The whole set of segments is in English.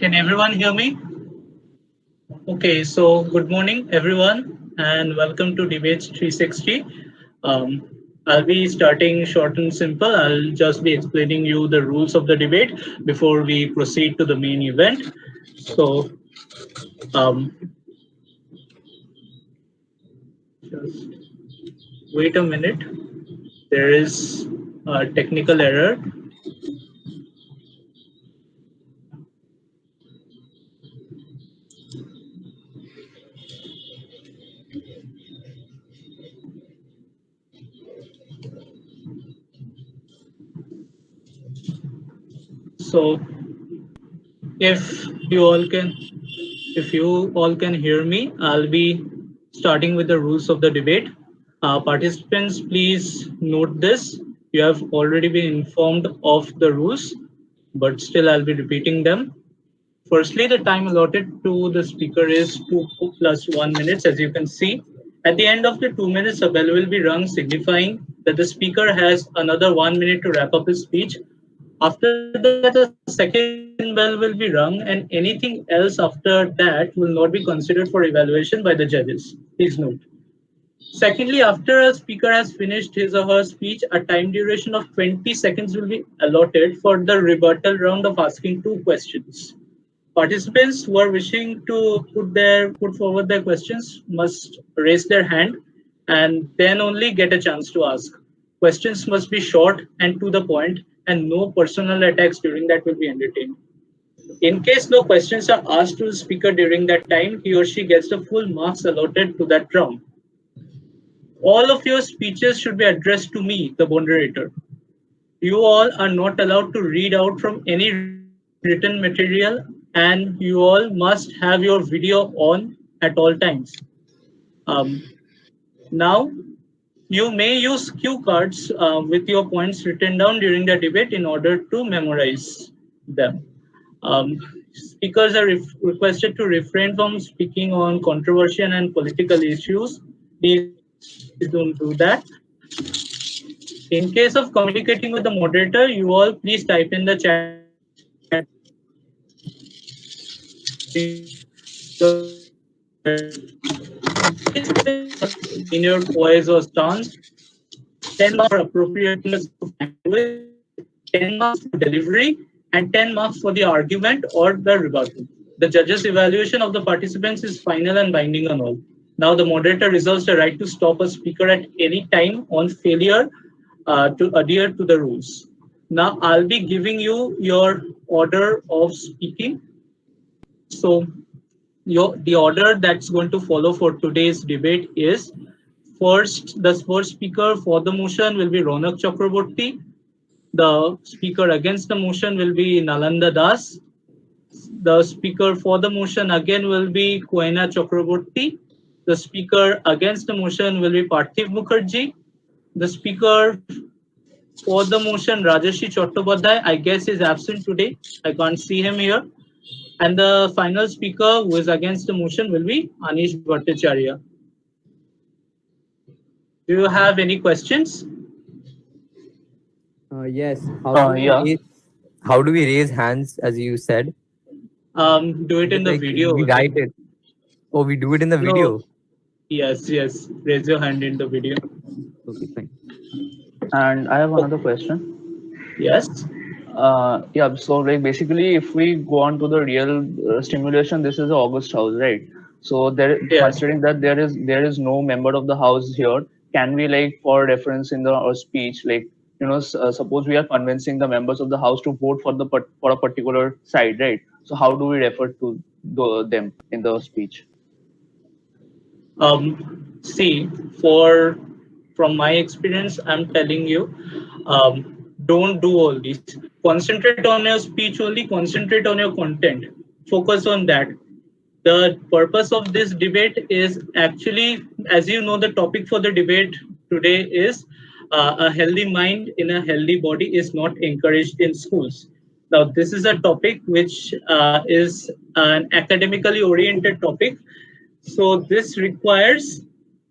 Can everyone hear me? Okay, so good morning, everyone, and welcome to Debates 360. Um, I'll be starting short and simple. I'll just be explaining you the rules of the debate before we proceed to the main event. So, um, just wait a minute. There is a technical error. So, if you all can, if you all can hear me, I'll be starting with the rules of the debate. Participants, please note this. You have already been informed of the rules, but still I'll be repeating them. Firstly, the time allotted to the speaker is 2 plus 1 minutes, as you can see. At the end of the 2 minutes, a bell will be rung, signifying that the speaker has another 1 minute to wrap up his speech. After that, a second bell will be rung, and anything else after that will not be considered for evaluation by the judges. Please note. Secondly, after a speaker has finished his or her speech, a time duration of 20 seconds will be allotted for the rebuttal round of asking two questions. Participants who are wishing to put forward their questions must raise their hand and then only get a chance to ask. Questions must be short and to the point, and no personal attacks during that will be entertained. In case no questions are asked to the speaker during that time, he or she gets the full marks allotted to that round. All of your speeches should be addressed to me, the moderator. You all are not allowed to read out from any written material, and you all must have your video on at all times. Um, Now, you may use cue cards with your points written down during the debate in order to memorize them. Um, Speakers are requested to refrain from speaking on controversial and political issues. Please don't do that. In case of communicating with the moderator, you all please type in the chat box in your voice or stance. 10 marks for appropriateness of language, 10 marks for delivery, and 10 marks for the argument or the rebuttal. The judge's evaluation of the participants is final and binding on all. Now, the moderator reserves the right to stop a speaker at any time on failure to adhere to the rules. Now, I'll be giving you your order of speaking. So, the order that's going to follow for today's debate is: first, the first speaker for the motion will be Ronak Chakraborty. The speaker against the motion will be Nalanda Das. The speaker for the motion again will be Koena Chakraborty. The speaker against the motion will be Parthiv Mukherjee. The speaker for the motion, Rajashi Chattopadhyay, I guess is absent today. I can't see him here. And the final speaker who is against the motion will be Anish Bhattacharya. Do you have any questions? Yes. Yeah. How do we raise hands as you said? Do it Is in it the like video. we write it? Oh, we do it in the No. video. Yes, yes. Raise your hand in the video. Okay, fine. And I have Oh, another question. yes. Yeah, so like basically, if we go on to the real stimulation, this is the August House, right? So there, Yes. considering that there is no member of the House here, can we like for reference in the speech, like suppose we are convincing the members of the House to vote for for a particular side, right? So how do we refer to them in the speech? See, for from my experience, I'm telling you, don't do all these. Concentrate on your speech only. Concentrate on your content. Focus on that. The purpose of this debate is actually, as you know, the topic for the debate today is a healthy mind in a healthy body is not encouraged in schools. Now, this is a topic which is an academically oriented topic. So, this requires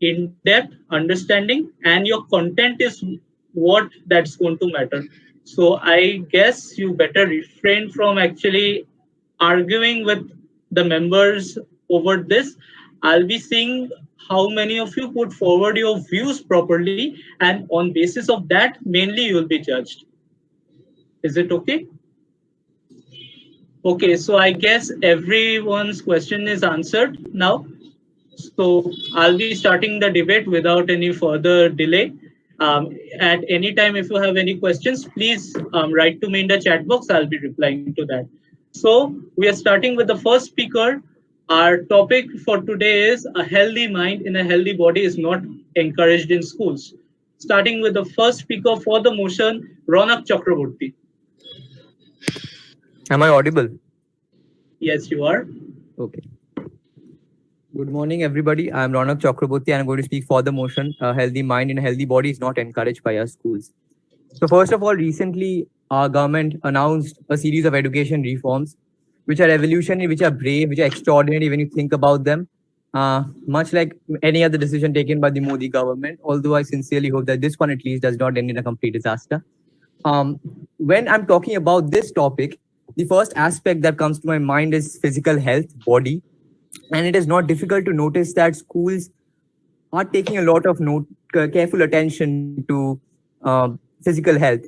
in depth understanding, and your content is what that's going to matter. So, I guess you better refrain from actually arguing with the members over this. I'll be seeing how many of you put forward your views properly, and on basis of that, mainly you will be judged. Is it okay? Okay, so I guess everyone's question is answered now. So I'll be starting the debate without any further delay. At any time, if you have any questions, please write to me in the chat box. I'll be replying to that. So we are starting with the first speaker. Our topic for today is a healthy mind in a healthy body is not encouraged in schools. Starting with the first speaker for the motion, Ronak Chakraborty. Am I audible? Yes, you are. Okay. Good morning, everybody. I'm Ronak Chakraborty, and I'm going to speak for the motion. A healthy mind in a healthy body is not encouraged by our schools. So, first of all, recently our government announced a series of education reforms, which are revolutionary, which are brave, which are extraordinary when you think about them. Much like any other decision taken by the Modi government, although I sincerely hope that this one at least does not end in a complete disaster. When I'm talking about this topic, the first aspect that comes to my mind is physical health, body. And it is not difficult to notice that schools are taking a lot of careful attention to physical health.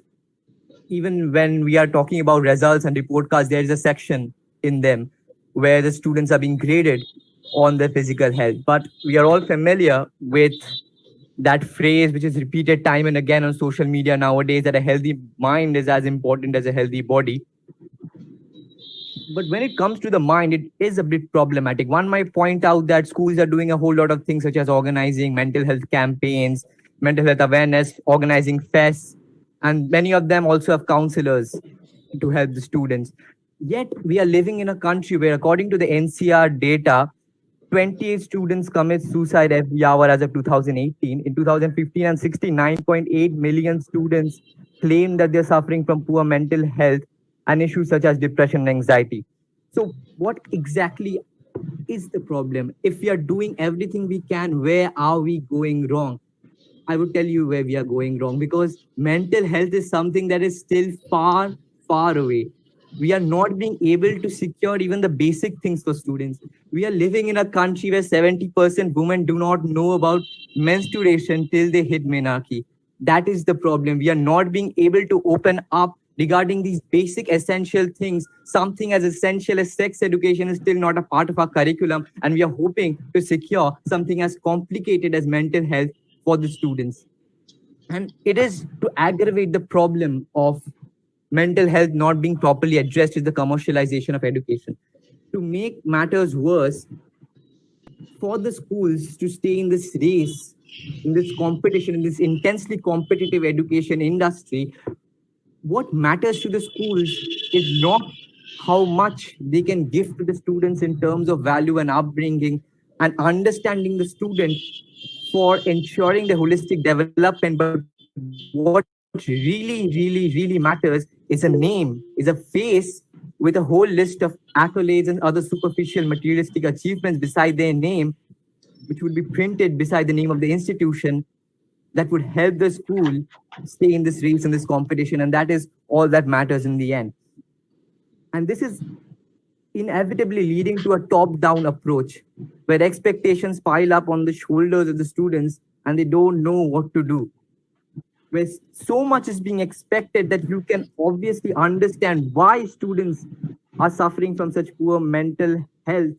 Even when we are talking about results and report cards, there is a section in them where the students are being graded on their physical health. But we are all familiar with that phrase, which is repeated time and again on social media nowadays, that a healthy mind is as important as a healthy body. But when it comes to the mind, it is a bit problematic. One might point out that schools are doing a whole lot of things, such as organizing mental health campaigns, mental health awareness, organizing fests, and many of them also have counselors to help the students. Yet we are living in a country where, according to the NCR data, 28 students commit suicide every hour as of 2018. In 2015 and 69.8 million students claim that they're suffering from poor mental health and issues such as depression and anxiety. So what exactly is the problem? If we are doing everything we can, where are we going wrong? I would tell you where we are going wrong, because mental health is something that is still far, far away. We are not being able to secure even the basic things for students. We are living in a country where 70% women do not know about menstruation till they hit menarche. That is the problem. We are not being able to open up regarding these basic essential things. Something as essential as sex education is still not a part of our curriculum, and we are hoping to secure something as complicated as mental health for the students. And it is to aggravate the problem of mental health not being properly addressed is the commercialization of education. To make matters worse, for the schools to stay in this race, in this competition, in this intensely competitive education industry, what matters to the schools is not how much they can give to the students in terms of value and upbringing and understanding the student for ensuring the holistic development, but what really matters is a name, is a face with a whole list of accolades and other superficial materialistic achievements beside their name, which would be printed beside the name of the institution, that would help the school stay in this race, in this competition. And that is all that matters in the end. And this is inevitably leading to a top-down approach where expectations pile up on the shoulders of the students and they don't know what to do. Where so much is being expected that you can obviously understand why students are suffering from such poor mental health.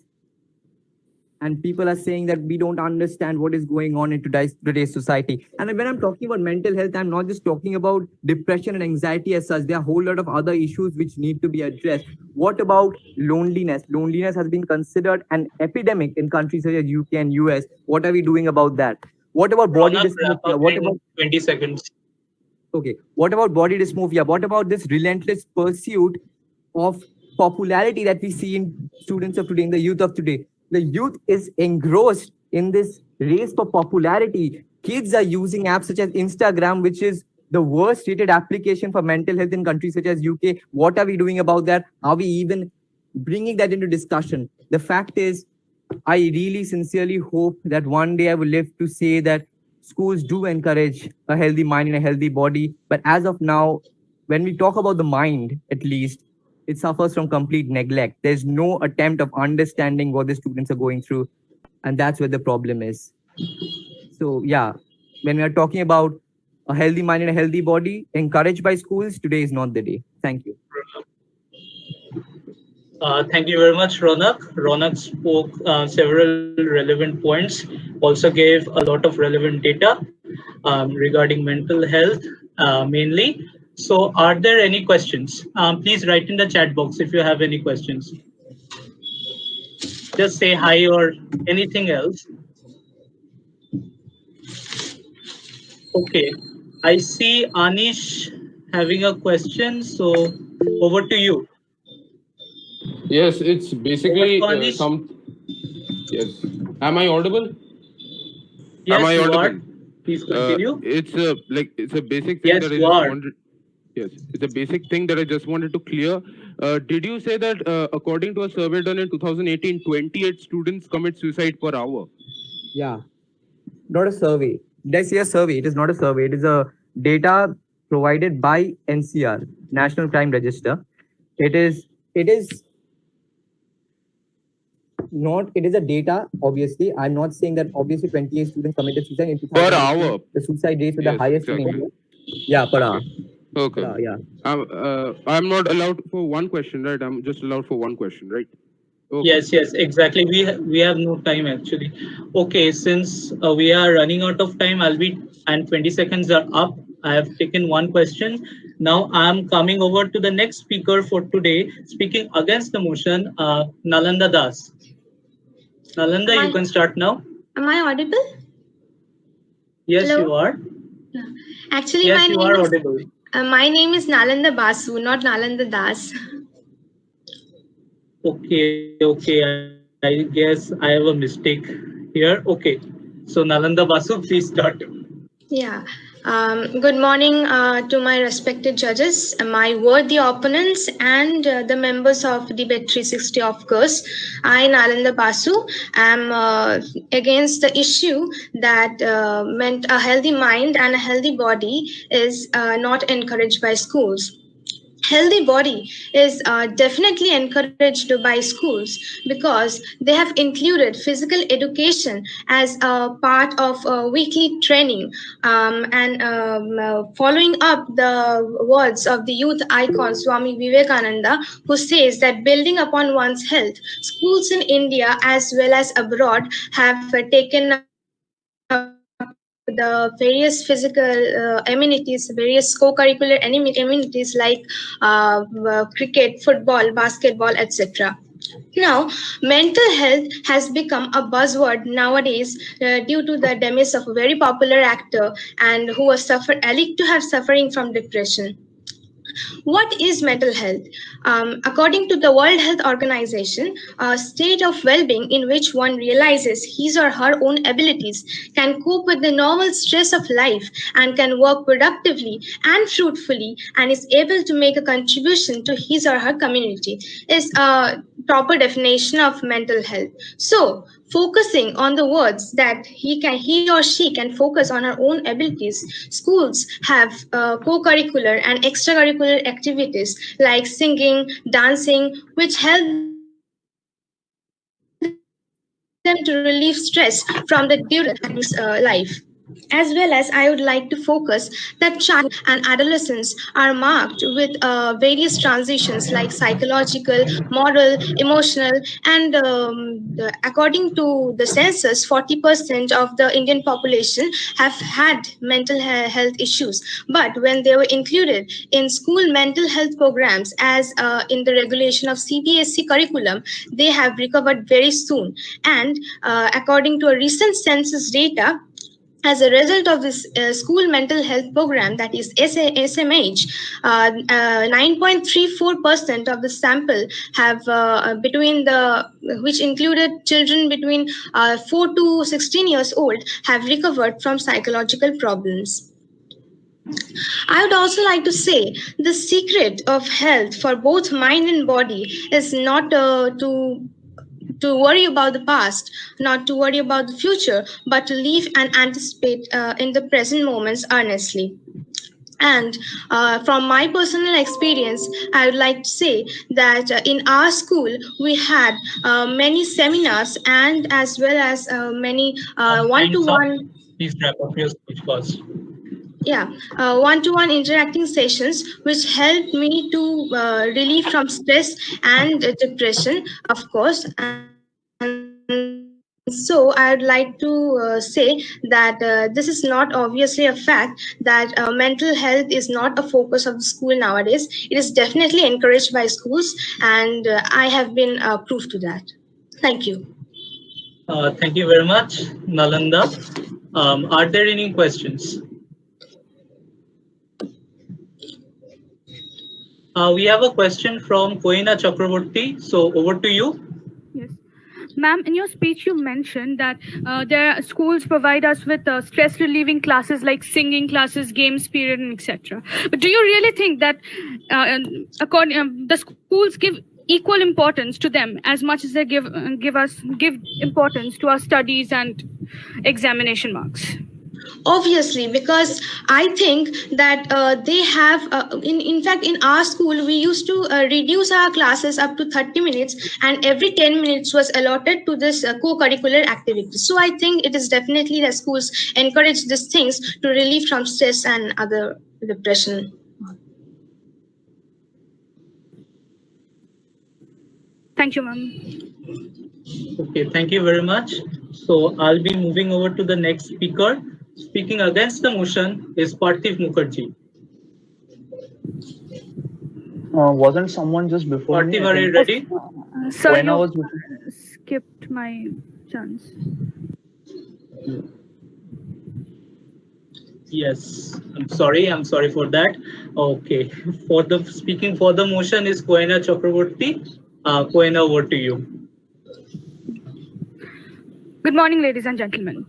And people are saying that we don't understand what is going on in today's society. And when I'm talking about mental health, I'm not just talking about depression and anxiety as such. There are a whole lot of other issues which need to be addressed. What about loneliness? Loneliness has been considered an epidemic in countries such as UK and US. What are we doing about that? What about body dysmorphia? What about 20 seconds? Okay. What about body dysmorphia? What about this relentless pursuit of popularity that we see in students of today, in the youth of today? The youth is engrossed in this race for popularity. Kids are using apps such as Instagram, which is the worst rated application for mental health in countries such as UK. What are we doing about that? Are we even bringing that into discussion? The fact is, I really sincerely hope that one day I will live to say that schools do encourage a healthy mind and a healthy body. But as of now, when we talk about the mind, at least, it suffers from complete neglect. There's no attempt of understanding what the students are going through, and that's where the problem is. So yeah, when we are talking about a healthy mind and a healthy body encouraged by schools, today is not the day. Thank you. Thank you very much, Ronak. Ronak spoke several relevant points, also gave a lot of relevant data regarding mental health mainly. So, are there any questions? Please write in the chat box if you have any questions. Just say hi or anything else. Okay, I see Anish having a question. So, over to you. Yes, it's basically Over to Anish. Yes. Am I audible? Yes, Am I you audible? are. Please continue. It's a basic thing Yes, that I you just are. wanted. Yes, it's a basic thing that I just wanted to clear. Did you say that according to a survey done in 2018, 28 students commit suicide per hour? Yeah, not a survey. Did I say a survey? It is not a survey. It is a data provided by NCR, National Crime Register. It is not, it is a data, obviously. I'm not saying that obviously 28 students committed suicide in 2018. Per hour. The suicide rates were the Yes, highest in exactly. India. Yeah, per hour. Okay. Per hour, yeah. I'm not allowed for one question, right? I'm just allowed for one question, right? Okay. Yes, exactly. We have no time actually. Okay, since we are running out of time, and 20 seconds are up. I have taken one question. Now I'm coming over to the next speaker for today, speaking against the motion, Nalanda Das. Nalanda, you can start now. Am I audible? Yes, Hello? you are. Actually, Yes, you are audible. my name is Nalanda Basu, not Nalanda Das. Okay. I guess I have a mistake here. Okay. So Nalanda Basu, please start. Yeah. Good morning to my respected judges, my worthy opponents, and the members of Debate 360, of course. I, Nalanda Basu, am against the issue that meant a healthy mind and a healthy body is not encouraged by schools. Healthy body is definitely encouraged by schools because they have included physical education as a part of weekly training, and following up the words of the youth icon Swami Vivekananda, who says that building upon one's health, schools in India as well as abroad have taken up the various physical amenities, various co-curricular amenities like cricket, football, basketball, etc. Now, mental health has become a buzzword nowadays due to the demise of a very popular actor and who was alleged to have suffering from depression. What is mental health? According to the World Health Organization, a state of well being in which one realizes his or her own abilities, can cope with the normal stress of life, and can work productively and fruitfully, and is able to make a contribution to his or her community, is a proper definition of mental health. So, focusing on the words that he or she can focus on her own abilities, schools have co-curricular and extracurricular activities like singing, dancing, which help them to relieve stress from the during life. As well as I would like to focus that childhood and adolescence are marked with various transitions like psychological, moral, emotional, and according to the census, 40% of the Indian population have had mental health issues. But when they were included in school mental health programs, as in the regulation of CBSE curriculum, they have recovered very soon. And according to a recent census data, as a result of this school mental health program, that is SMH, 9.34% of the sample have which included children between 4 to 16 years old, have recovered from psychological problems. I would also like to say the secret of health for both mind and body is not to worry about the past, not to worry about the future, but to live and anticipate in the present moments earnestly. And from my personal experience, I would like to say that in our school, we had many seminars and as well as many Time's up. one-to-one, Please wrap up your speech first. yeah, one-to-one interacting sessions, which helped me to relieve from stress and depression, of course. And so I'd like to say that this is not obviously a fact that mental health is not a focus of the school nowadays. It is definitely encouraged by schools, and I have been proof to that. Thank you. Thank you very much, Nalanda. Are there any questions? We have a question from Koina Chakraborty. So over to you. Yes. Ma'am, in your speech, you mentioned that schools provide us with stress relieving classes like singing classes, games period, and etc. But do you really think that the schools give equal importance to them as much as they give importance to our studies and examination marks? Obviously, because I think that they have, in fact, in our school, we used to reduce our classes up to 30 minutes, and every 10 minutes was allotted to this co-curricular activity. So I think it is definitely that schools encourage these things to relieve from stress and other depression. Thank you, ma'am. Okay, thank you very much. So I'll be moving over to the next speaker. Speaking against the motion is Parthiv Mukherjee. Wasn't someone just before me? Parthiv, are you ready? Sir, When I you was skipped my chance. Yes, I'm sorry for that. Okay, for the speaking for the motion is Koina Chakraborty. Koina, over to you. Good morning, ladies and gentlemen.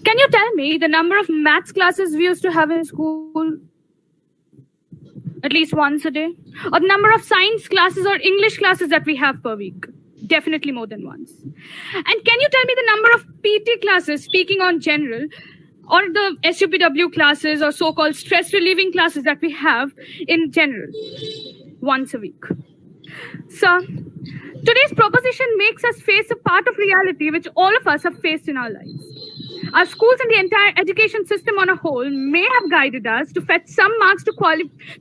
Can you tell me the number of maths classes we used to have in school at least once a day? Or the number of science classes or English classes that we have per week? Definitely more than once. And can you tell me the number of PT classes, speaking on general, or the SUPW classes or so-called stress relieving classes that we have in general once a week? Sir, today's proposition makes us face a part of reality which all of us have faced in our lives. Our schools and the entire education system on a whole may have guided us to fetch some marks to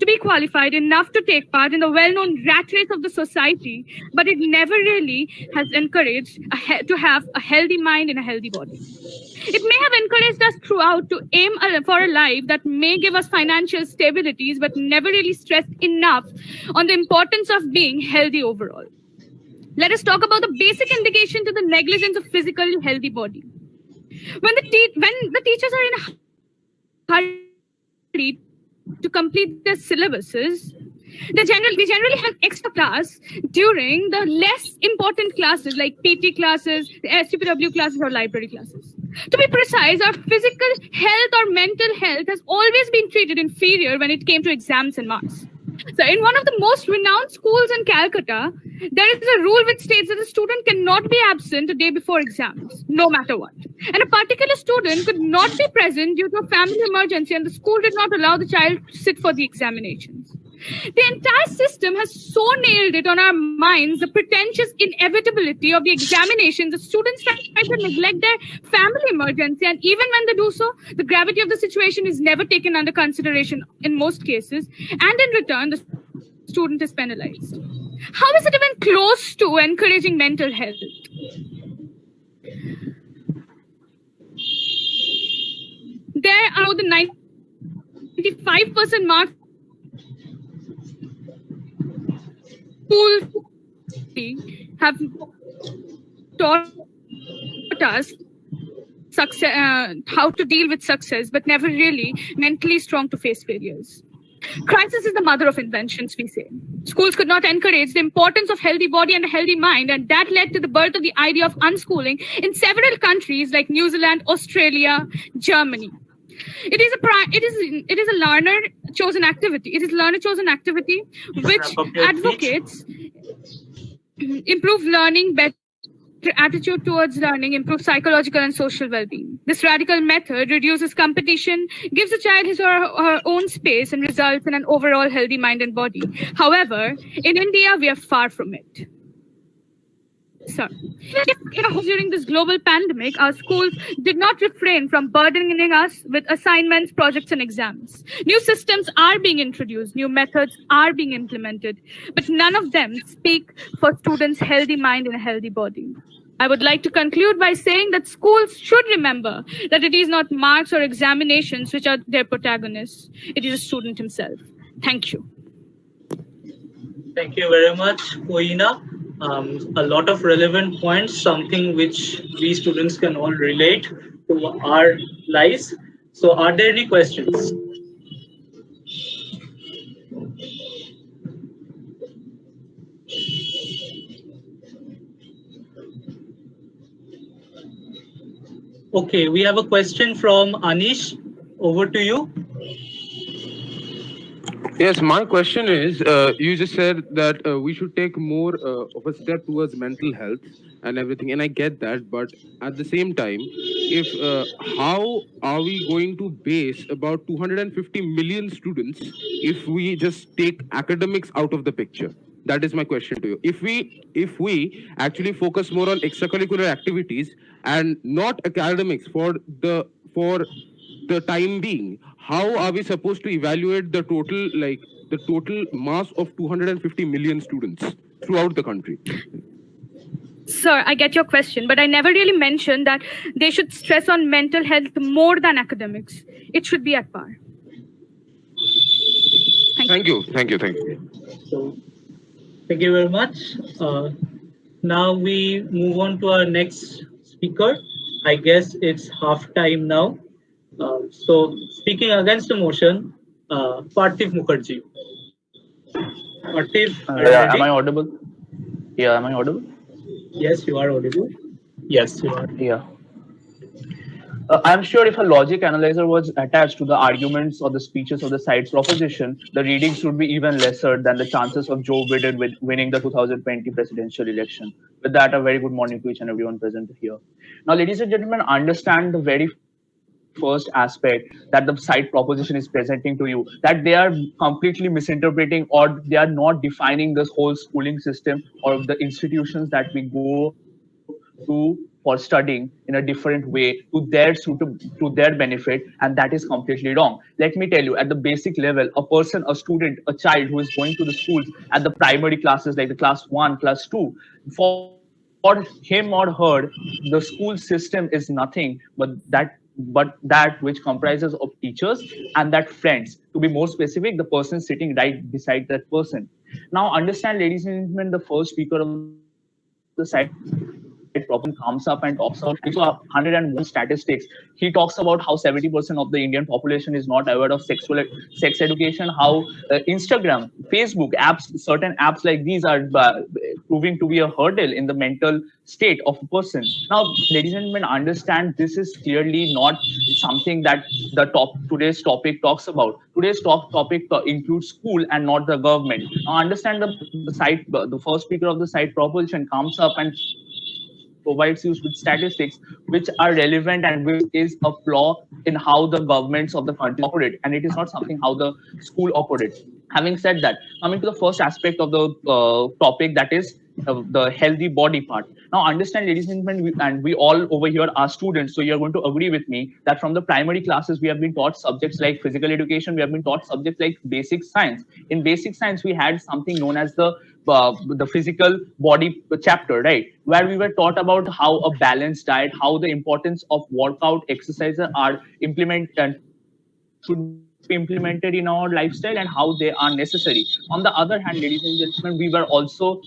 be qualified enough to take part in the well-known rat race of the society, but it never really has encouraged to have a healthy mind and a healthy body. It may have encouraged us throughout to aim for a life that may give us financial stabilities, but never really stressed enough on the importance of being healthy overall. Let us talk about the basic indication to the negligence of physically healthy body. When the teachers are in a hurry to complete their syllabuses, we generally have extra class during the less important classes like PT classes, SUPW classes, or library classes. To be precise, our physical health or mental health has always been treated inferior when it came to exams and marks. So in one of the most renowned schools in Calcutta, there is a rule which states that a student cannot be absent a day before exams, no matter what. And a particular student could not be present due to a family emergency, and the school did not allow the child to sit for the examinations. The entire system has so nailed it on our minds the pretentious inevitability of the examinations. The students try to neglect their family emergency, and even when they do so, the gravity of the situation is never taken under consideration in most cases, and in return, the student is penalized. How is it even close to encouraging mental health? There are more than 95% marks schools have taught us how to deal with success, but never really mentally strong to face failures. Crisis is the mother of inventions, we say. Schools could not encourage the importance of healthy body and a healthy mind, and that led to the birth of the idea of unschooling in several countries like New Zealand, Australia, Germany. It is a learner chosen activity. It is learner chosen activity which advocates improve learning, better attitude towards learning improves psychological and social well-being. This radical method reduces competition, gives a child his or her own space, and results in an overall healthy mind and body. However, in India, we are far from it. So, during this global pandemic, our schools did not refrain from burdening us with assignments, projects, and exams. New systems are being introduced, new methods are being implemented, but none of them speak for students' healthy mind and a healthy body. I would like to conclude by saying that schools should remember that it is not marks or examinations which are their protagonists. It is a student himself. Thank you. Thank you very much, Koina. A lot of relevant points, something which we students can all relate to our lives. So are there any questions? Okay, we have a question from Anish. Over to you. Yes, my question is, you just said that we should take more of a step towards mental health and everything, and I get that, but at the same time, if how are we going to base about 250 million students if we just take academics out of the picture? That is my question to you. If we actually focus more on extracurricular activities and not academics for the time being, how are we supposed to evaluate the total mass of 250 million students throughout the country? Sir, I get your question, but I never really mentioned that they should stress on mental health more than academics. It should be at par. Thank you. So, thank you very much. Now we move on to our next speaker. I guess it's half time now. So speaking against the motion, Parthiv Mukherjee. Parthiv, are you ready? Am I audible? Yeah, am I audible? Yes, you are audible. Yes, you are. Yeah. I'm sure if a logic analyzer was attached to the arguments or the speeches of the side's proposition, the readings would be even lesser than the chances of Joe Biden winning the 2020 presidential election. With that, a very good morning to each and everyone present here. Now, ladies and gentlemen, understand the very first aspect that the side proposition is presenting to you, that they are completely misinterpreting or they are not defining this whole schooling system or the institutions that we go to for studying in a different way to their benefit, and that is completely wrong. Let me tell you, at the basic level, a student, a child who is going to the schools at the primary classes like the class 1, class 2, for him or her, the school system is nothing but that which comprises of teachers and that friends. To be more specific, the person sitting right beside that person. Now understand, ladies and gentlemen, the first speaker of the side problem comes up and talks about 101 statistics. He talks about how 70% of the Indian population is not aware of sex education, how Instagram, Facebook apps, certain apps like these are proving to be a hurdle in the mental state of a person. Now, ladies and gentlemen, understand this is clearly not something that today's topic talks about. Today's topic includes school and not the government. Now, understand the first speaker of the side proposition comes up and provides you with statistics which are relevant and which is a flaw in how the governments of the country operate, and it is not something how the school operates. Having said that, coming to the first aspect of the topic, that is the healthy body part. Now understand, ladies and gentlemen, we all over here are students, so you're going to agree with me that from the primary classes we have been taught subjects like physical education, we have been taught subjects like basic science. In basic science we had something known as the physical body chapter, right, where we were taught about how a balanced diet, how the importance of workout exercises are implemented, should be implemented in our lifestyle, and how they are necessary. On the other hand, ladies and gentlemen, we were also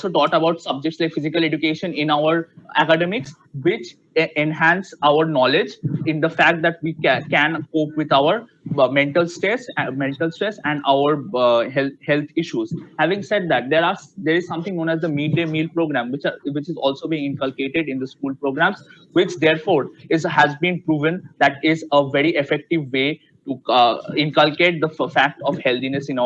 taught about subjects like physical education in our academics, which enhance our knowledge in the fact that we can cope with our mental stress and our health issues. Having said that, there is something known as the midday meal program, which is also being inculcated in the school programs, which therefore has been proven that is a very effective way inculcate the fact of healthiness in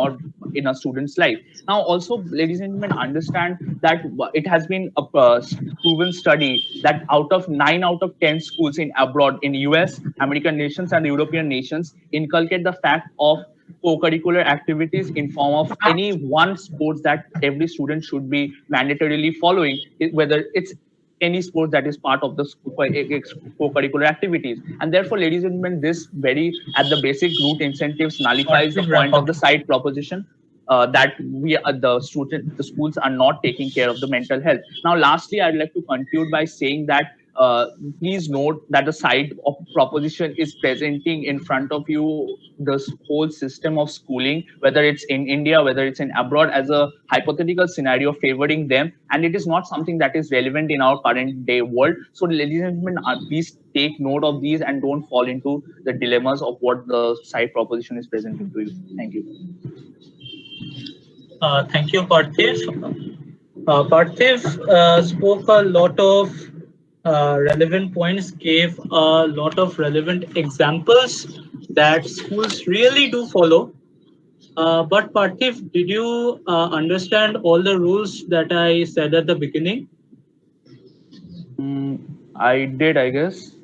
a student's life. Now, also, ladies and gentlemen, understand that it has been a proven study that out of 9 out of 10 schools in abroad, in US, American nations, and European nations, inculcate the fact of co-curricular activities in form of any one sports that every student should be mandatorily following, whether it's any sport that is part of the co-curricular activities. And therefore, ladies and gentlemen, this very at the basic root incentives nullifies the point of the side proposition that the schools are not taking care of the mental health. Now, lastly, I'd like to conclude by saying that please note that the side of proposition is presenting in front of you this whole system of schooling, whether it's in India, whether it's in abroad, as a hypothetical scenario favoring them, and it is not something that is relevant in our current day world. So, ladies and gentlemen, please take note of these and don't fall into the dilemmas of what the side proposition is presenting to you. Thank you. Thank you, Parthiv. Parthiv spoke a lot of relevant points, gave a lot of relevant examples that schools really do follow. But Parthiv, did you understand all the rules that I said at the beginning? I did, I guess.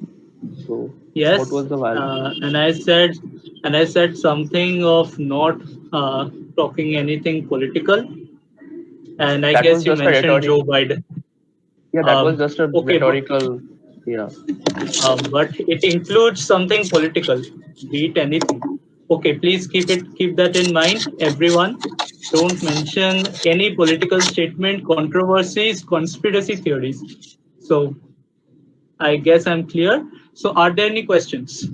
So yes. What was the value? And I said something of not talking anything political. And I guess you mentioned Joe Biden. Yeah, that was just a rhetorical. Yeah. But it includes something political, be it anything. Okay, please keep that in mind, everyone. Don't mention any political statement, controversies, conspiracy theories. So I guess I'm clear. So are there any questions?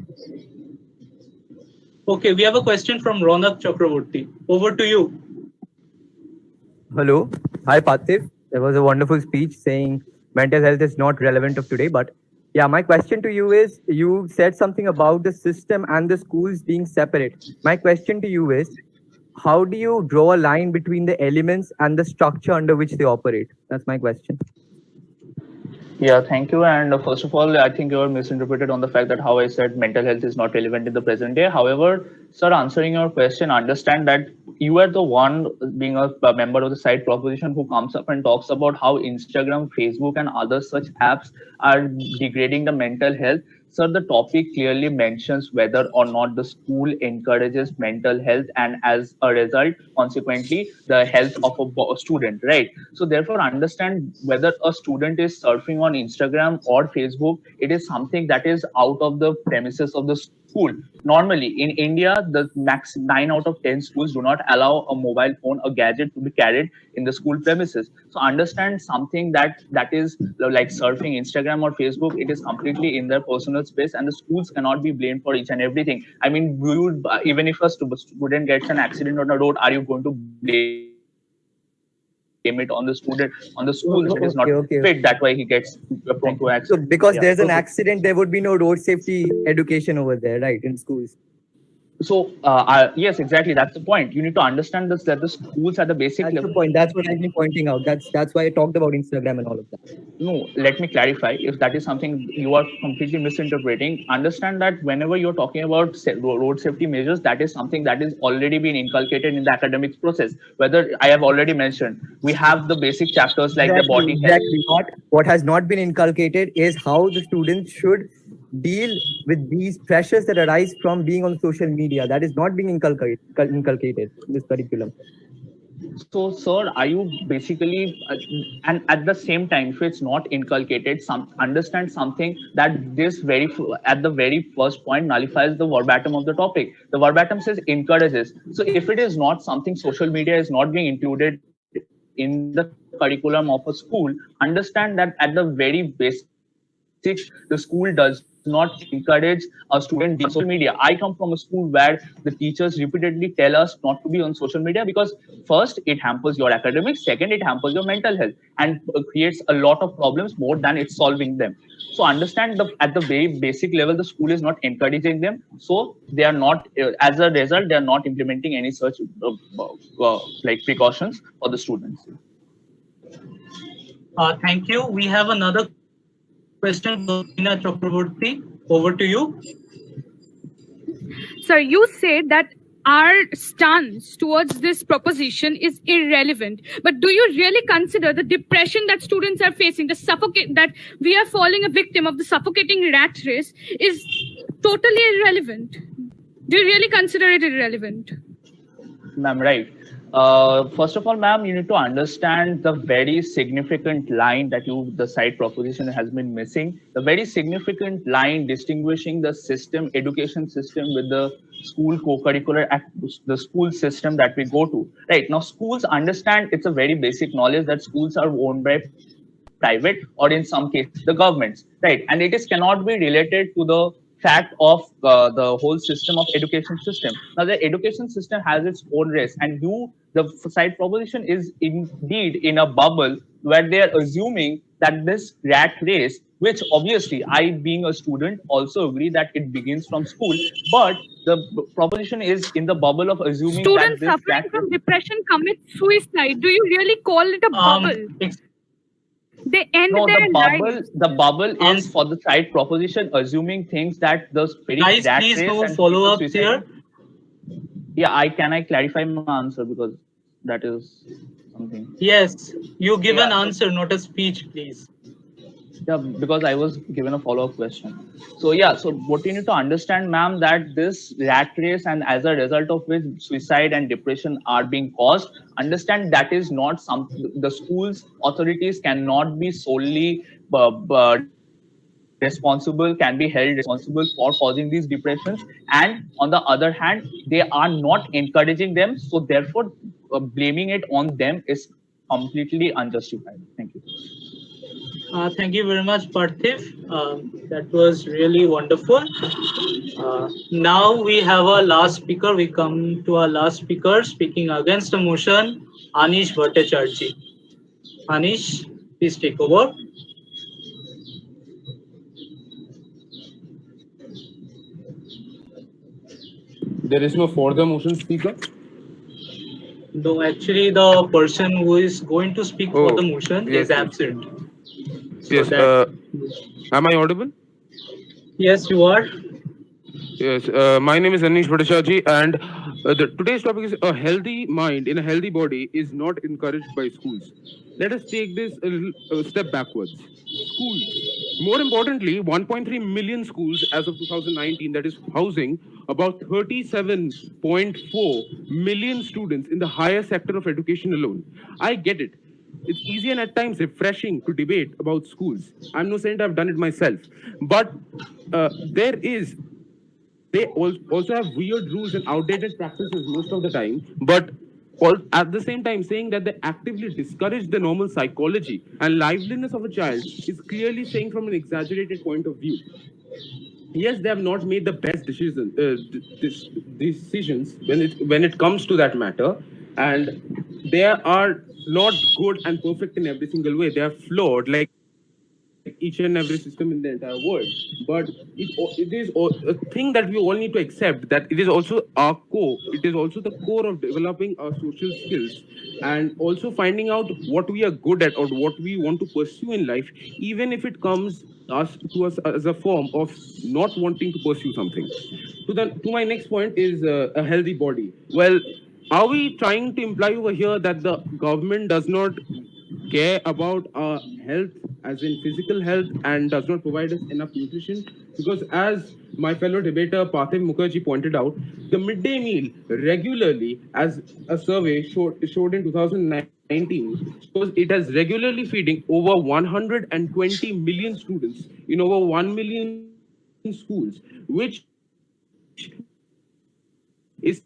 Okay, we have a question from Ronak Chakraborty. Over to you. Hello. Hi, Parthiv. There was a wonderful speech saying mental health is not relevant of today. But yeah, my question to you is, you said something about the system and the schools being separate. My question to you is, how do you draw a line between the elements and the structure under which they operate? That's my question. Yeah, thank you. And first of all, I think you are misinterpreted on the fact that how I said mental health is not relevant in the present day. However, sir, answering your question, understand that you are the one, being a member of the side proposition, who comes up and talks about how Instagram, Facebook, and other such apps are degrading the mental health. Sir, the topic clearly mentions whether or not the school encourages mental health, and as a result, consequently, the health of a student, right? So therefore, understand whether a student is surfing on Instagram or Facebook, it is something that is out of the premises of the school. Normally, in India, the max 9 out of 10 schools do not allow a mobile phone, a gadget, to be carried in the school premises. So understand something that is like surfing Instagram or Facebook, it is completely in their personal space, and the schools cannot be blamed for each and everything. I mean, even if a student gets an accident on a road, are you going to blame it on the student, on the school? It is not fit, that way he gets prone to accident. So because there's an accident, there would be no road safety education over there, right, in schools? So yes, exactly, that's the point. You need to understand this, that the schools at the basic level. That's the point. That's what I've been pointing out. That's why I talked about Instagram and all of that. No, let me clarify. If that is something you are completely misinterpreting, understand that whenever you're talking about road safety measures, that is something that is already been inculcated in the academics process. Whether I have already mentioned, we have the basic chapters like the body health. Exactly. What has not been inculcated is how the students should deal with these pressures that arise from being on social media. That is not being inculcated in this curriculum. So, sir, are you basically, and at the same time, if it's not inculcated, understand something that this at the very first point nullifies the verbatim of the topic. The verbatim says encourages. So, if it is not something, social media is not being included in the curriculum of a school, understand that at the very basic, the school does not encourage a student on social media. I come from a school where the teachers repeatedly tell us not to be on social media because first, it hampers your academics, second, it hampers your mental health and creates a lot of problems more than it's solving them. So understand at the very basic level, the school is not encouraging them. So they are not, as a result, they are not implementing any such like precautions for the students. Thank you. We have another question from Ina Chakraborty. Over to you. Sir, you said that our stance towards this proposition is irrelevant. But do you really consider the depression that students are facing, that we are falling a victim of the suffocating rat race is totally irrelevant? Do you really consider it irrelevant? Ma'am, right. First of all, ma'am, you need to understand the very significant line that the side proposition has been missing. The very significant line distinguishing the education system with the school co-curricular, the school system that we go to. Right now, schools understand, it's a very basic knowledge that schools are owned by private or in some cases the governments. Right, and it cannot be related to the fact of the whole system of education system. Now, the education system has its own race, and the side proposition is indeed in a bubble where they are assuming that this rat race, which obviously I, being a student, also agree that it begins from school, but the proposition is in the bubble of assuming students that this suffering from depression commit suicide. Do you really call it a bubble? They end their lives. The bubble is for the side proposition, assuming things that the very guys, please no follow up here. Yeah, can I clarify my answer, because that is something. Yes, you give an answer, not a speech, please. Yeah, because I was given a follow-up question. So yeah, so what you need to understand, ma'am, that this rat race, and as a result of which suicide and depression are being caused, understand that is not something the schools authorities cannot be solely can be held responsible for causing these depressions, and on the other hand, they are not encouraging them, so therefore blaming it on them is completely unjustified. Thank you. Thank you very much, Parthiv. That was really wonderful. Now we have our last speaker. We come to our last speaker speaking against the motion, Anish Bhattacharjee. Anish, please take over. There is no for the motion speaker? No, actually, the person who is going to speak for the motion is absent. So Yes. Am I audible? Yes, you are. Yes. My name is Anish Bhattacharjee, and today's topic is a healthy mind in a healthy body is not encouraged by schools. Let us take this a step backwards. Schools. More importantly, 1.3 million schools as of 2019, that is housing about 37.4 million students in the higher sector of education alone. I get it. It's easy and at times refreshing to debate about schools. I'm no saint, I've done it myself. But they also have weird rules and outdated practices most of the time. But at the same time, saying that they actively discourage the normal psychology and liveliness of a child is clearly saying from an exaggerated point of view. Yes, they have not made the best decisions when it comes to that matter, and they are not good and perfect in every single way. They are flawed, like each and every system in the entire world. But it is a thing that we all need to accept, that it is also our core. It is also the core of developing our social skills and also finding out what we are good at or what we want to pursue in life, even if it comes to us as a form of not wanting to pursue something. To my next point is a healthy body. Well, are we trying to imply over here that the government does not care about our health, as in physical health, and does not provide us enough nutrition? Because as my fellow debater Parthiv Mukherjee pointed out, the midday meal regularly, as a survey showed in 2019, shows it has regularly feeding over 120 million students in over 1 million schools, which is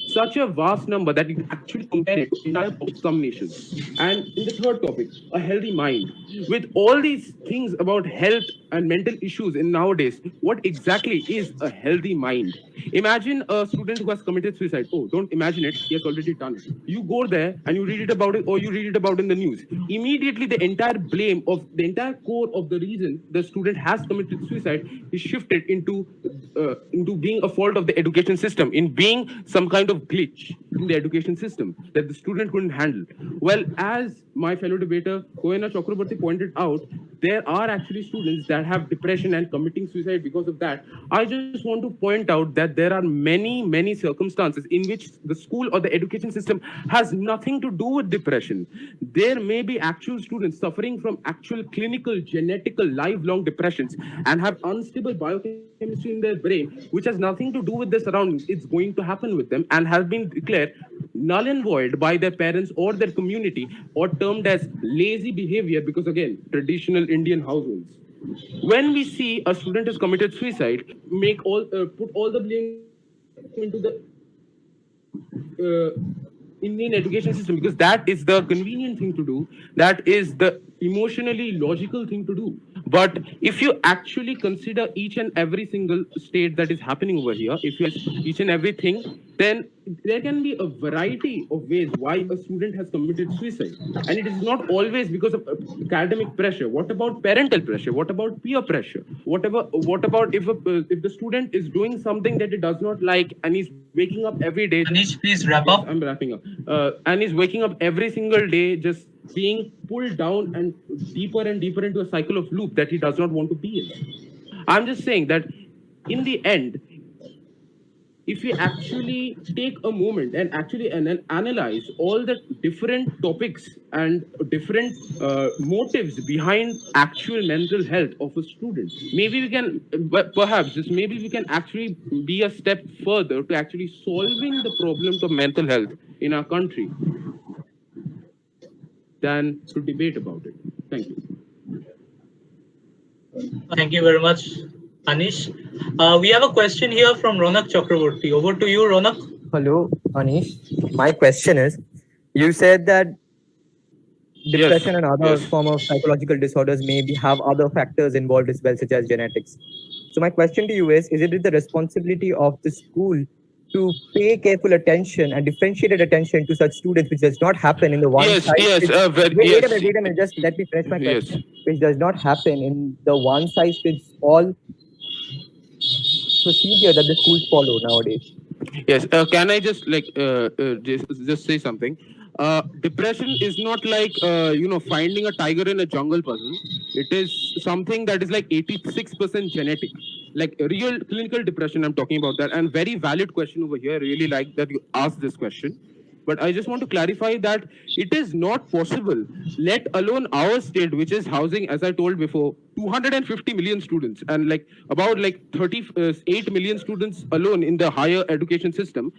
such a vast number that you can actually compare it to entire some nations. And in the third topic, a healthy mind. With all these things about health and mental issues in nowadays, what exactly is a healthy mind? Imagine a student who has committed suicide. Oh, don't imagine it. He has already done it. You go there and you read it about it, or you read it about in the news. Immediately, the entire blame of the entire core of the reason the student has committed suicide is shifted into being a fault of the education system, in being some kind of glitch in the education system that the student couldn't handle. Well, as my fellow debater Koena Chakraborty pointed out, there are actually students that have depression and committing suicide because of that. I just want to point out that there are many circumstances in which the school or the education system has nothing to do with depression. There may be actual students suffering from actual clinical, genetical, lifelong depressions and have unstable biochemistry in their brain, which has nothing to do with their surroundings. It's going to happen with them and have been declared null and void by their parents or their community, or termed as lazy behavior because, again, traditional Indian households. When we see a student has committed suicide, put all the blame into the Indian education system, because that is the convenient thing to do. That is the emotionally logical thing to do. But if you actually consider each and every single state that is happening over here, if you each and everything, then there can be a variety of ways why a student has committed suicide. And it is not always because of academic pressure. What about parental pressure? What about peer pressure? What about if the student is doing something that he does not like and he's waking up every day? Anish, please wrap Yes, up. I'm wrapping up. And he's waking up every single day just being pulled down and deeper into a cycle of loop that he does not want to be in. I'm just saying that in the end, if we actually take a moment and actually analyze all the different topics and different motives behind actual mental health of a student, maybe we can, perhaps just maybe we can actually be a step further to actually solving the problems of mental health in our country than to debate about it. Thank you. Thank you very much, Anish. We have a question here from Ronak Chakraborty. Over to you, Ronak. Hello, Anish. My question is, you said that depression and other form of psychological disorders have other factors involved as well, such as genetics. So my question to you is it the responsibility of the school to pay careful attention and differentiated attention to such students, which does not happen in the one side? Wait a minute, just let me finish my question. Which does not happen in the one size fits all procedure that the schools follow nowadays. Yes. Can I just just say something? Depression is not like finding a tiger in a jungle puzzle. It is something that is like 86% genetic, like real clinical depression. I'm talking about that, and very valid question over here. I really like that you asked this question. But I just want to clarify that it is not possible, let alone our state, which is housing, as I told before, 250 million students and about 38 million students alone in the higher education system,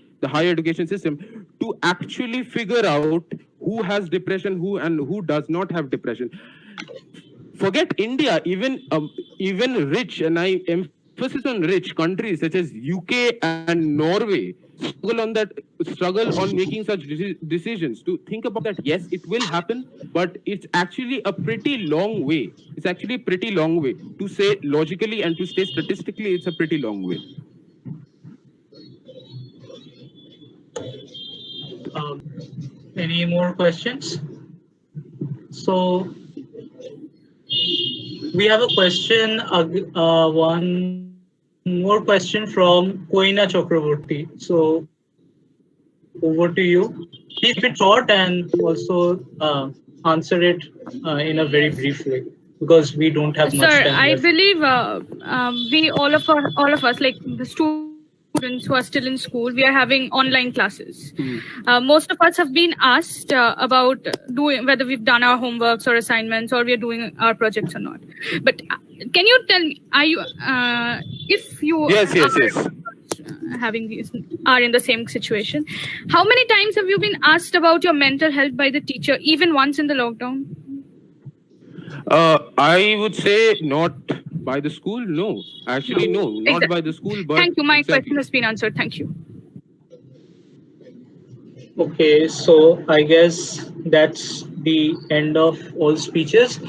to actually figure out who has depression, who does not have depression. Forget India, even rich, and I emphasis on rich countries such as UK and Norway struggle on making such decisions, to think about that. Yes, it will happen, but it's actually a pretty long way. To say logically and to say statistically, it's a pretty long way. Any more questions? So we have a question, one more question from Koina Chakraborty. So over to you. Please keep it short and also answer it in a very brief way, because we don't have much Sir, time I left. believe we all of us, like the students who are still in school, we are having online classes. Most of us have been asked about whether we've done our homeworks or assignments, or we are doing our projects or not. But can you tell me, if you Yes. are in the same situation, how many times have you been asked about your mental health by the teacher, even once in the lockdown? I would say not by the school. No, actually, no, not by the school. But thank you. My exactly. question has been answered. Thank you. Okay, so I guess that's the end of all speeches.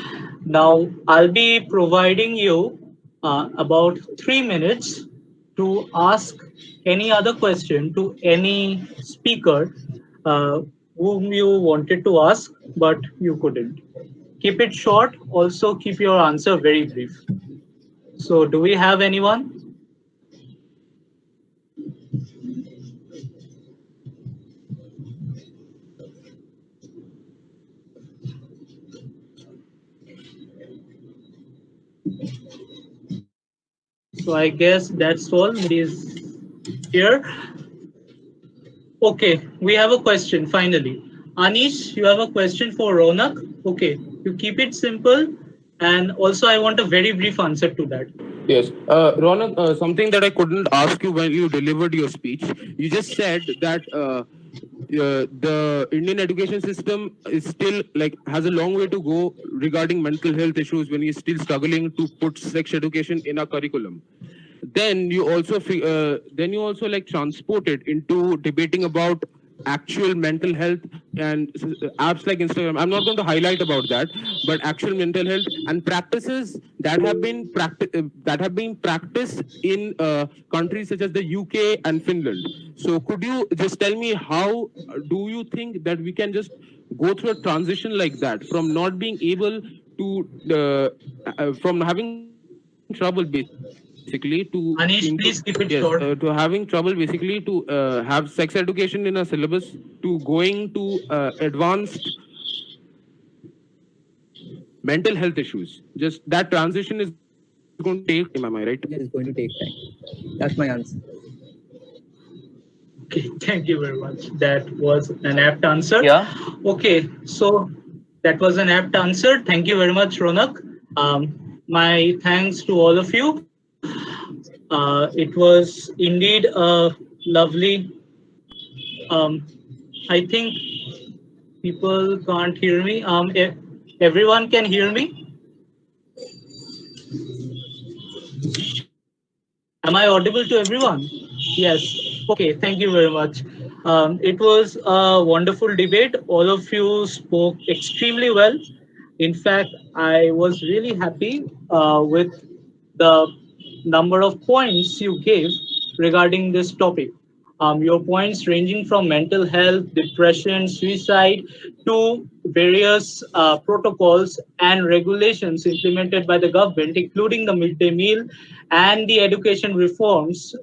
Now I'll be providing you about 3 minutes to ask any other question to any speaker whom you wanted to ask, but you couldn't. Keep it short. Also, keep your answer very brief. So, do we have anyone? So I guess that's all. It is here. Okay, we have a question finally. Anish, you have a question for Ronak. Okay, you keep it simple. And also, I want a very brief answer to that. Yes. Ronak, something that I couldn't ask you when you delivered your speech. You just said that the Indian education system is still like has a long way to go regarding mental health issues when you're still struggling to put sex education in our curriculum. Then you also like transport it into debating about actual mental health and apps like Instagram. I'm not going to highlight about that, but actual mental health and practices that have been practiced in countries such as the UK and Finland. So could you just tell me how do you think that we can just go through a transition like that from not being able to from having trouble basically to Anish, please keep it short. to having trouble basically to have sex education in a syllabus to going to advanced mental health issues. Just that transition is going to take time, am I right? Yes, it's going to take time. That's my answer. Okay, thank you very much. That was an apt answer. Yeah. Okay, so that was an apt answer. Thank you very much, Ronak. My thanks to all of you. It was indeed a lovely. I think people can't hear me. Everyone can hear me. Am I audible to everyone? Yes. Okay, thank you very much. It was a wonderful debate. All of you spoke extremely well. In fact, I was really happy with the number of points you gave regarding this topic. Your points ranging from mental health, depression, suicide to various protocols and regulations implemented by the government, including the midday meal and the education reforms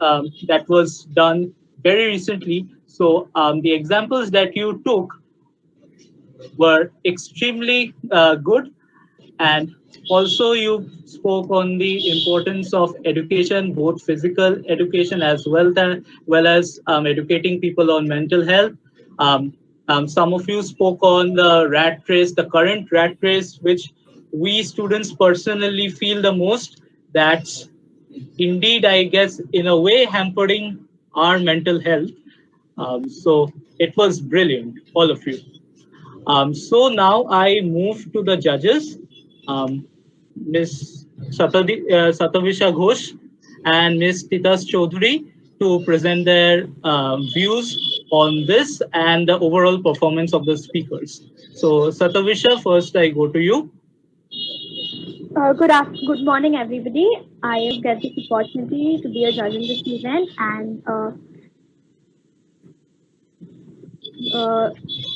that was done very recently. So the examples that you took were extremely good. And also you spoke on the importance of education, both physical education as well as educating people on mental health. Some of you spoke on the rat race, the current rat race, which we students personally feel the most. That's indeed, I guess, in a way hampering our mental health. So it was brilliant, all of you. So now I move to the judges, Ms. Satavisha Ghosh and Ms. Titas Chaudhary to present their views on this and the overall performance of the speakers. So Satavisha, first I go to you. Good morning, everybody. I get this opportunity to be a judge in this event and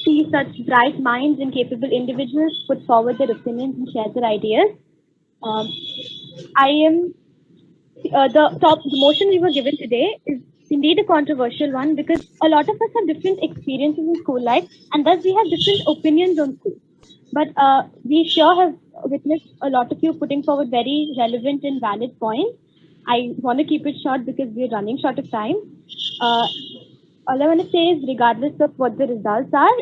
see such bright minds and capable individuals put forward their opinions and share their ideas. I am the motion we were given today is indeed a controversial one because a lot of us have different experiences in school life and thus we have different opinions on school. But we sure have witnessed a lot of you putting forward very relevant and valid points. I want to keep it short because we're running short of time. All I want to say is, regardless of what the results are,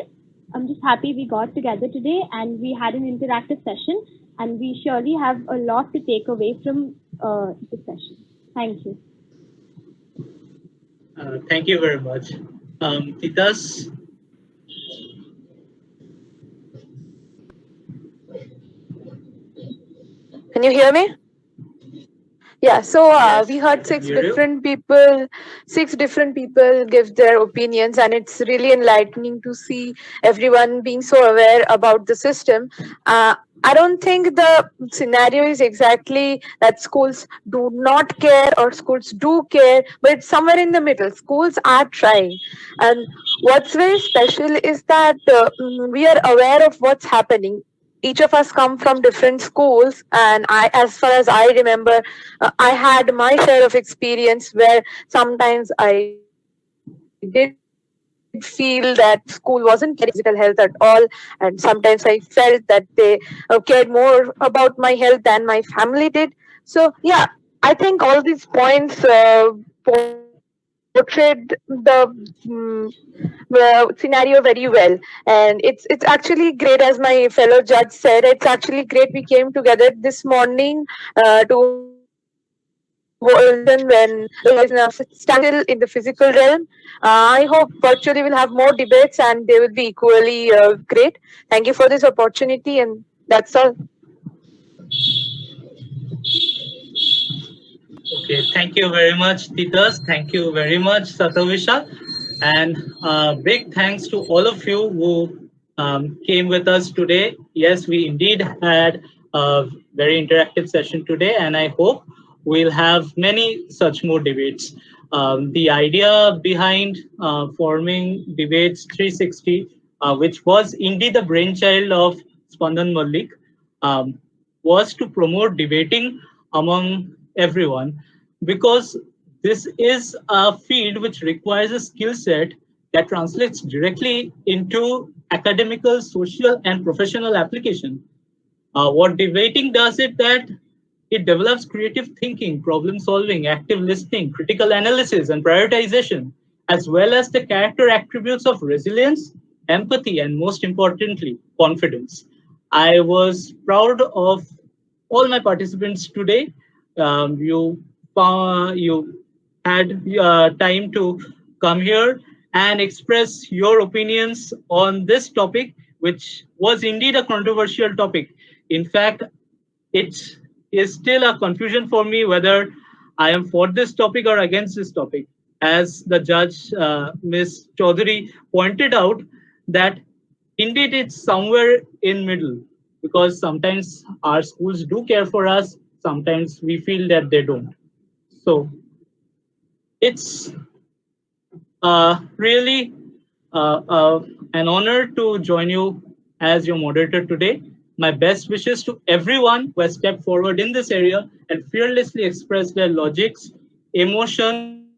I'm just happy we got together today and we had an interactive session, and we surely have a lot to take away from this session. Thank you. Thank you very much. Titas? Can you hear me? Yeah, so we heard six different people give their opinions, and it's really enlightening to see everyone being so aware about the system. I don't think the scenario is exactly that schools do not care or schools do care, but it's somewhere in the middle. Schools are trying. And what's very special is that we are aware of what's happening. Each of us come from different schools, and as far as I remember, I had my share of experience where sometimes I did feel that school wasn't caring physical health at all, and sometimes I felt that they cared more about my health than my family did. So yeah, I think all these points portrayed the scenario very well, and it's actually great. As my fellow judge said, it's actually great we came together this morning to listen when the voice now still in the physical realm. I hope virtually we'll have more debates and they will be equally great. Thank you for this opportunity, and that's all. Okay, thank you very much, Titas. Thank you very much, Satavisha. And big thanks to all of you who came with us today. Yes, we indeed had a very interactive session today, and I hope we'll have many such more debates. The idea behind forming Debates 360, which was indeed the brainchild of Spandan Mallik, um, was to promote debating among everyone, because this is a field which requires a skill set that translates directly into academical, social, and professional application. What debating does is that it develops creative thinking, problem solving, active listening, critical analysis, and prioritization, as well as the character attributes of resilience, empathy, and most importantly, confidence. I was proud of all my participants today. You had time to come here and express your opinions on this topic, which was indeed a controversial topic. In fact, it is still a confusion for me whether I am for this topic or against this topic. As the judge, Ms. Chaudhary, pointed out, that indeed it's somewhere in middle, because sometimes our schools do care for us, sometimes we feel that they don't. So it's really an honor to join you as your moderator today. My best wishes to everyone who has stepped forward in this area and fearlessly expressed their logics, emotion,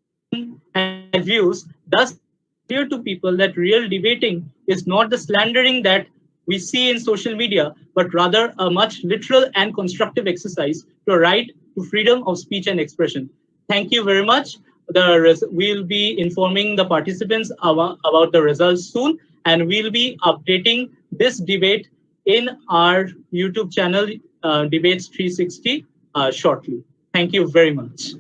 and views, thus clear to people that real debating is not the slandering that we see in social media, but rather a much literal and constructive exercise to a right to freedom of speech and expression. Thank you very much. We'll be informing the participants about the results soon, and we'll be updating this debate in our YouTube channel, Debates 360, shortly. Thank you very much.